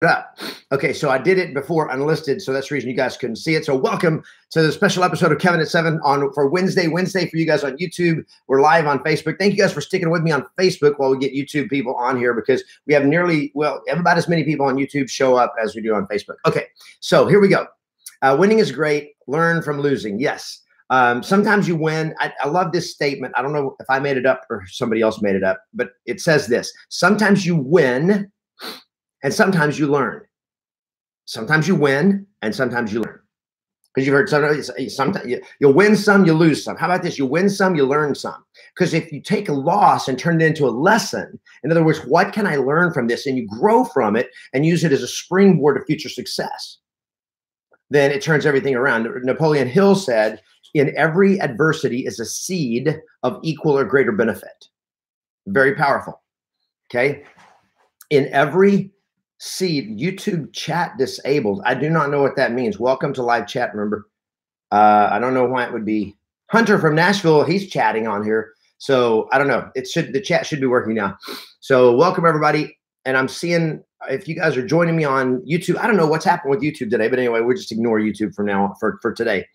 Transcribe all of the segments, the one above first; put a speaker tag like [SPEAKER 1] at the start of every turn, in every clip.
[SPEAKER 1] up. Okay, so I did it before unlisted, so that's the reason you guys couldn't see it. So welcome to the special episode of Kevin at 7 for Wednesday for you guys on YouTube. We're live on Facebook. Thank you guys for sticking with me on Facebook while we get YouTube people on here, because we have about as many people on YouTube show up as we do on Facebook. Okay, so here we go. Winning is great. Learn from losing. Yes. Sometimes you win. I love this statement. I don't know if I made it up or somebody else made it up, but it says this: sometimes you win and sometimes you learn. Sometimes you win and sometimes you learn. Because you've heard sometimes you'll win some, you lose some. How about this? You win some, you learn some. Because if you take a loss and turn it into a lesson, in other words, what can I learn from this? And you grow from it and use it as a springboard to future success, then it turns everything around. Napoleon Hill said, in every adversity is a seed of equal or greater benefit. Very powerful. Okay. In every seed, YouTube chat disabled. I do not know what that means. Welcome to live chat, remember. I don't know why it would be. Hunter from Nashville, he's chatting on here. So I don't know. The chat should be working now. So welcome everybody. And I'm seeing if you guys are joining me on YouTube. I don't know what's happened with YouTube today, but anyway, we'll just ignore YouTube from now for today.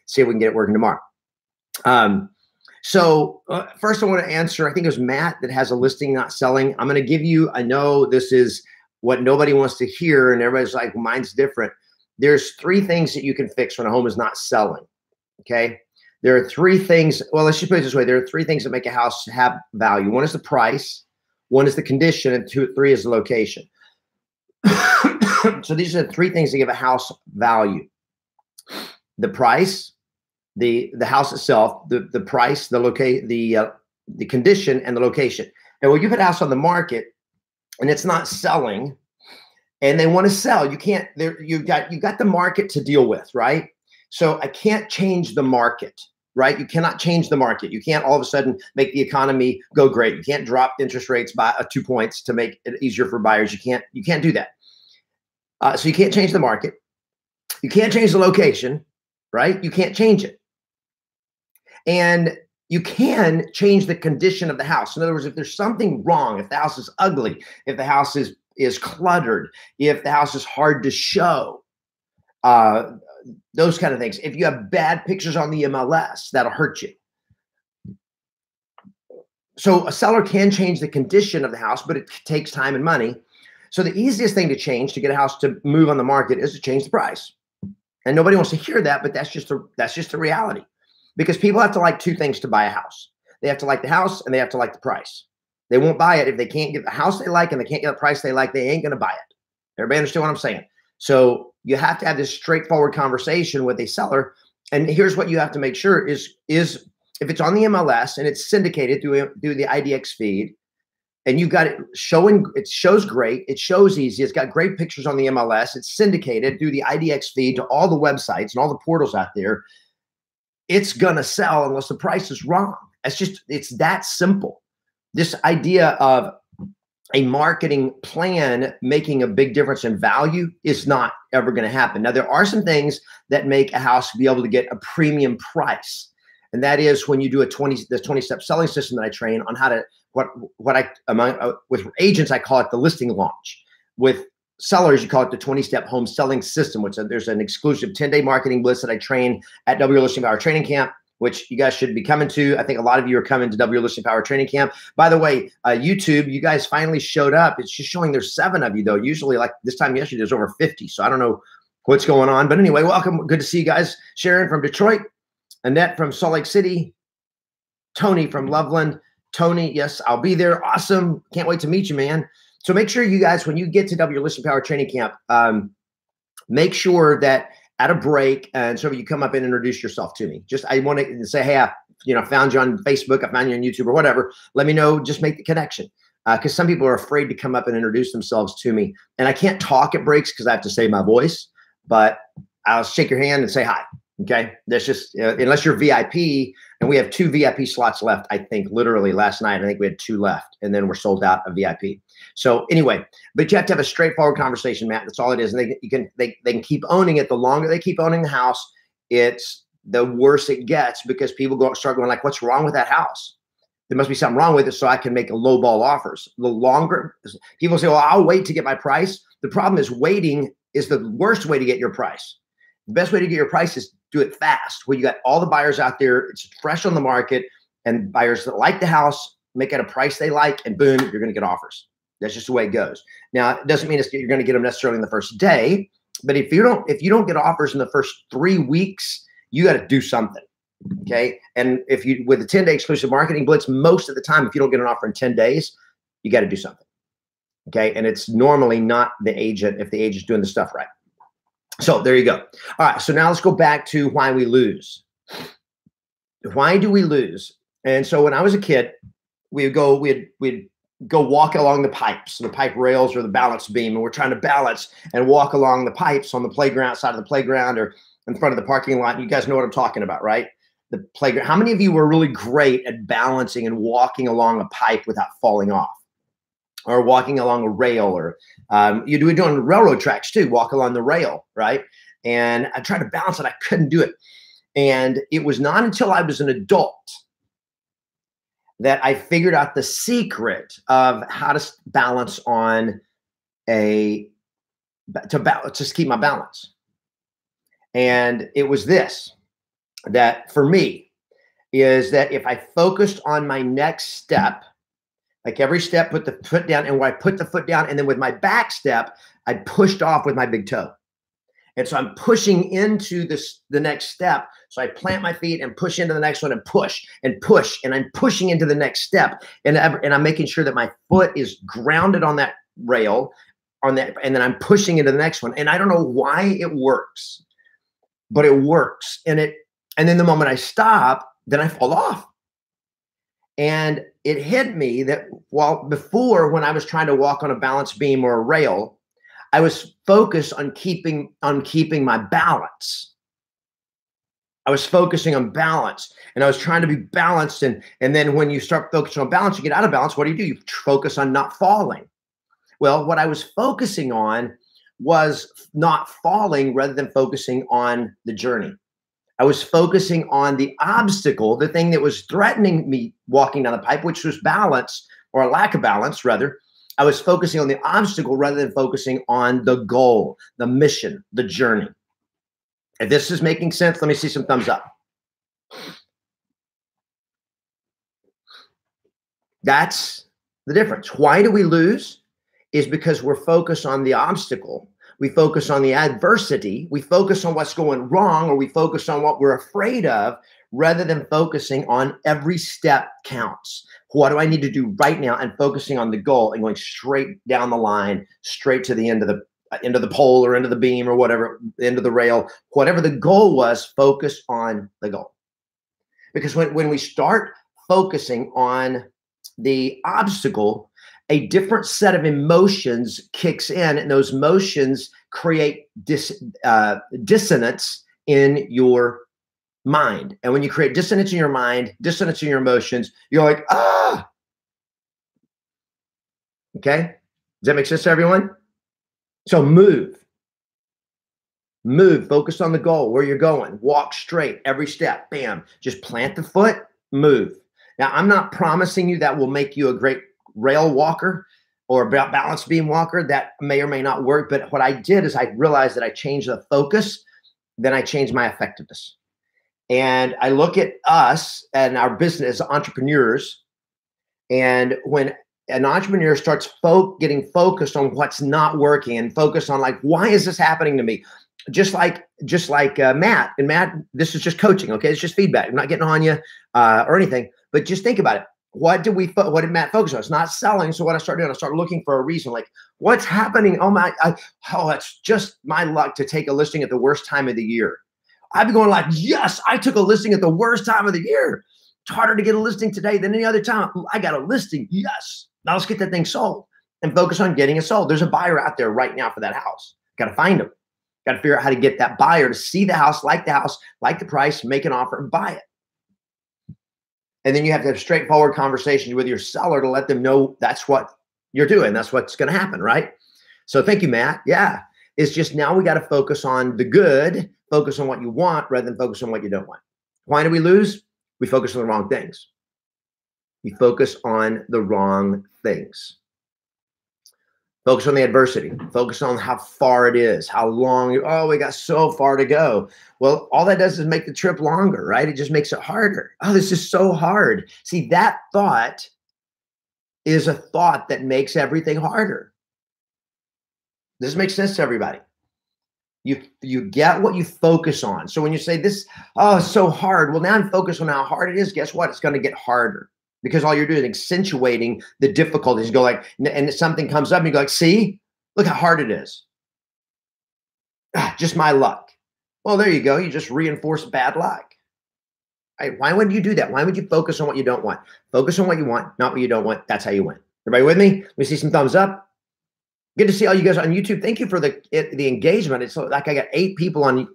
[SPEAKER 1] See if we can get it working tomorrow. First I want to answer, I think it was Matt that has a listing not selling. I'm going to give you, I know this is what nobody wants to hear, and everybody's like, well, mine's different. There's 3 things that you can fix when a home is not selling, okay? There are 3 things, well, let's just put it this way. There are 3 things that make a house have value. 1 is the price, 1 is the condition, and 3 is the location. So these are the 3 things that give a house value: the price, the house itself, the price, the condition, and the location. And when you put a house on the market and it's not selling, and they want to sell, you can't. You've got the market to deal with, right? So I can't change the market, right? You cannot change the market. You can't all of a sudden make the economy go great. You can't drop interest rates by 2 points to make it easier for buyers. You can't do that. So you can't change the market. You can't change the location, right? You can't change it. And you can change the condition of the house. In other words, if there's something wrong, if the house is ugly, if the house is cluttered, if the house is hard to show, those kind of things. If you have bad pictures on the MLS, that'll hurt you. So a seller can change the condition of the house, but it takes time and money. So the easiest thing to change to get a house to move on the market is to change the price. And nobody wants to hear that, but that's just the reality. Because people have to like 2 things to buy a house. They have to like the house and they have to like the price. They won't buy it if they can't get the house they like and they can't get the price they like. They ain't going to buy it. Everybody understand what I'm saying? So you have to have this straightforward conversation with a seller. And here's what you have to make sure is if it's on the MLS and it's syndicated through the IDX feed, and you've got it showing, it shows great, it shows easy, it's got great pictures on the MLS, it's syndicated through the IDX feed to all the websites and all the portals out there, it's gonna sell unless the price is wrong. It's that simple. This idea of a marketing plan making a big difference in value is not ever gonna happen. Now, there are some things that make a house be able to get a premium price. And that is when you do the 20-step selling system that I train on how to, with agents, I call it the listing launch. With sellers, you call it the 20-step home selling system, which there's an exclusive 10-day marketing blitz that I train at W Listing Power Training Camp, which you guys should be coming to. I think a lot of you are coming to W Listing Power Training Camp. By the way, YouTube, you guys finally showed up. It's just showing there's 7 of you though. Usually like this time yesterday, there's over 50. So I don't know what's going on, but anyway, welcome. Good to see you guys. Sharon from Detroit, Annette from Salt Lake City, Tony from Loveland. Tony, yes, I'll be there. Awesome. Can't wait to meet you, man. So make sure you guys, when you get to W Listing Power Training Camp, make sure that at a break, and so you come up and introduce yourself to me. I want to say, hey, I found you on Facebook, I found you on YouTube or whatever. Let me know, just make the connection. Because some people are afraid to come up and introduce themselves to me. And I can't talk at breaks because I have to save my voice, but I'll shake your hand and say hi. Okay, that's just unless you're VIP, and we have 2 VIP slots left. I think literally last night, I think we had 2 left, and then we're sold out of VIP. So anyway, but you have to have a straightforward conversation, Matt. That's all it is. And they can keep owning it. The longer they keep owning the house, it's the worse it gets because people start going like, "What's wrong with that house?" There must be something wrong with it, so I can make a low ball offers. The longer people say, well, I'll wait to get my price. The problem is waiting is the worst way to get your price. The best way to get your price is do it fast, where you got all the buyers out there, it's fresh on the market, and buyers that like the house make it a price they like, and boom, you're going to get offers. That's just the way it goes. Now, it doesn't mean you're going to get them necessarily in the first day, but if you don't get offers in the first 3 weeks, you got to do something. Okay. And if you, with a 10-day exclusive marketing blitz, most of the time, if you don't get an offer in 10 days, you got to do something. Okay. And it's normally not the agent if the agent's doing the stuff right. So there you go. All right. So now let's go back to why we lose. Why do we lose? And so when I was a kid, we'd go walk along the pipes, the pipe rails or the balance beam, and we're trying to balance and walk along the pipes on the playground, side of the playground or in front of the parking lot. You guys know what I'm talking about, right? The playground. How many of you were really great at balancing and walking along a pipe without falling off, or walking along a rail, or you do it on railroad tracks too, walk along the rail, right? And I tried to balance it. I couldn't do it. And it was not until I was an adult that I figured out the secret of how to balance on just keep my balance. And it was this, that for me is that if I focused on my next step, like every step, put the foot down, and when I put the foot down, and then with my back step, I pushed off with my big toe. And so I'm pushing into the next step. So I plant my feet and push into the next one and push, and I'm pushing into the next step. And I'm making sure that my foot is grounded on that rail, and then I'm pushing into the next one. And I don't know why it works, but it works. And then the moment I stop, then I fall off. And it hit me that before, when I was trying to walk on a balance beam or a rail, I was focused on keeping my balance. I was focusing on balance, and I was trying to be balanced. And then when you start focusing on balance, you get out of balance. What do? You focus on not falling. Well, what I was focusing on was not falling rather than focusing on the journey. I was focusing on the obstacle, the thing that was threatening me walking down the pipe, which was balance, or a lack of balance, rather. I was focusing on the obstacle rather than focusing on the goal, the mission, the journey. If this is making sense, let me see some thumbs up. That's the difference. Why do we lose? Is because we're focused on the obstacle. We focus on the adversity. We focus on what's going wrong, or we focus on what we're afraid of, rather than focusing on every step counts. What do I need to do right now? And focusing on the goal and going straight down the line, straight to the end of the pole or into the beam or whatever, end of the rail, whatever the goal was, focus on the goal. Because when we start focusing on the obstacle, a different set of emotions kicks in, and those emotions create dissonance in your mind. And when you create dissonance in your mind, dissonance in your emotions, you're like, ah. Okay? Does that make sense to everyone? So move, focus on the goal, where you're going, walk straight, every step, bam, just plant the foot, move. Now, I'm not promising you that will make you a great rail walker or balance beam walker. That may or may not work. But what I did is I realized that I changed the focus, then I changed my effectiveness. And I look at us and our business entrepreneurs, and when an entrepreneur starts getting focused on what's not working and focus on, like, why is this happening to me? Just like Matt. And Matt, this is just coaching, okay? It's just feedback. I'm not getting on you or anything, but just think about it. What did Matt focus on? It's not selling. So what I started doing, I started looking for a reason, like, what's happening? It's just my luck to take a listing at the worst time of the year. I'd be going like, yes, I took a listing at the worst time of the year. It's harder to get a listing today than any other time. I got a listing. Yes. Now let's get that thing sold and focus on getting it sold. There's a buyer out there right now for that house. Got to find them. Got to figure out how to get that buyer to see the house, like the price, make an offer, and buy it. And then you have to have straightforward conversations with your seller to let them know that's what you're doing. That's what's going to happen, right? So thank you, Matt. Yeah. It's just now we got to focus on the good, focus on what you want rather than focus on what you don't want. Why do we lose? We focus on the wrong things. You focus on the wrong things. Focus on the adversity. Focus on how far it is, how long. Oh, we got so far to go. Well, all that does is make the trip longer, right? It just makes it harder. Oh, this is so hard. See, that thought is a thought that makes everything harder. Does this make sense to everybody? You get what you focus on. So when you say this, oh, it's so hard. Well, now I'm focused on how hard it is. Guess what? It's going to get harder because all you're doing is accentuating the difficulties. You go like, and something comes up and you go like, see, look how hard it is. Just my luck. Well, there you go. You just reinforce bad luck. Right? Why would you do that? Why would you focus on what you don't want? Focus on what you want, not what you don't want. That's how you win. Everybody with me? Let me see some thumbs up. Good to see all you guys on YouTube. Thank you for the engagement. It's like I got 8 people on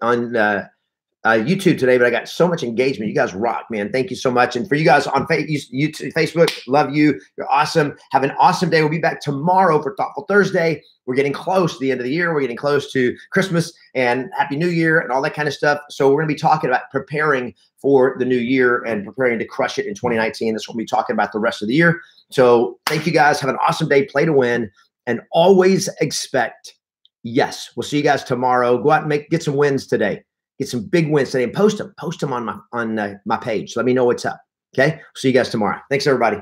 [SPEAKER 1] YouTube today, but I got so much engagement. You guys rock, man. Thank you so much. And for you guys on YouTube, Facebook, love you. You're awesome. Have an awesome day. We'll be back tomorrow for Thoughtful Thursday. We're getting close to the end of the year. We're getting close to Christmas and Happy New Year and all that kind of stuff. So we're going to be talking about preparing for the new year and preparing to crush it in 2019. That's what we'll be talking about the rest of the year. So thank you guys. Have an awesome day. Play to win. And always expect yes. We'll see you guys tomorrow. Go out and get some wins today. Get some big wins today and post them. Post them on my page. Let me know what's up. Okay. See you guys tomorrow. Thanks, everybody.